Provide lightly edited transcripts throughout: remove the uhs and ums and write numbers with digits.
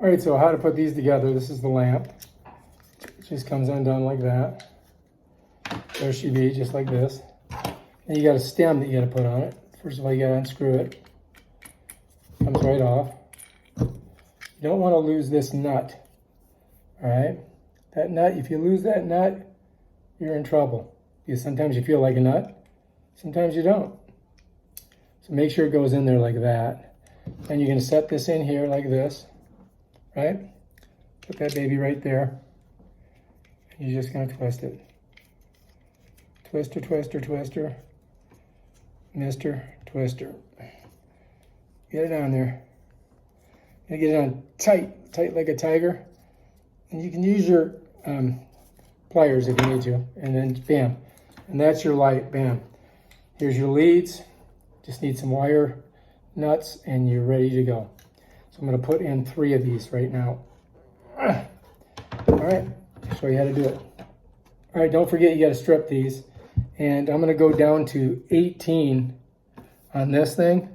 All right, so how to put these together. This is the lamp. It just comes undone like that. There she be, just like this. And you got a stem that you got to put on it. First of all, you got to unscrew it. Comes right off. You don't want to lose this nut. All right? That nut, if you lose that nut, you're in trouble. Because sometimes you feel like a nut, sometimes you don't. So make sure it goes in there like that. And you're going to set this in here like this. Right? Put that baby right there. And you're just going to twist it. Twister, twister, twister. Mister, twister. Get it on there. You get it on tight, tight like a tiger. And you can use your pliers if you need to. And then bam. And that's your light, bam. Here's your leads. Just need some wire nuts and you're ready to go. So I'm going to put in 3 of these right now. All right, show you how to do it. All right, don't forget you got to strip these. And I'm going to go down to 18 on this thing.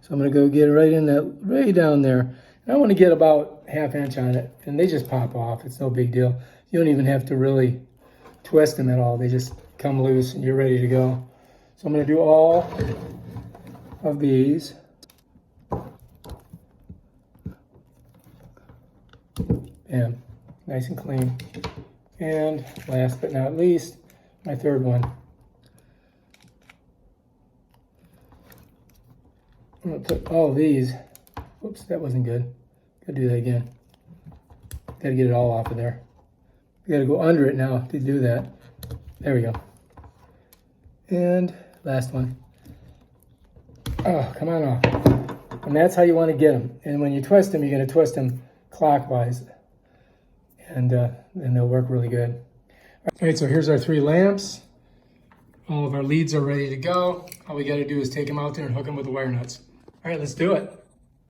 So I'm going to go get it right in that, right down there. And I want to get about 1/2 inch on it. And they just pop off. It's no big deal. You don't even have to really twist them at all. They just come loose and you're ready to go. So I'm going to do all of these. Bam, nice and clean. And last but not least, my 3rd one. I'm gonna put all these. Whoops, that wasn't good. Gotta do that again. Gotta get it all off of there. You gotta go under it now to do that. There we go. And last one. Oh, come on off. And that's how you want to get them. And when you twist them, you're gonna twist them clockwise. And they'll work really good. All right, so here's our 3 lamps. All of our leads are ready to go. All we got to do is take them out there and hook them with the wire nuts. All right, let's do it.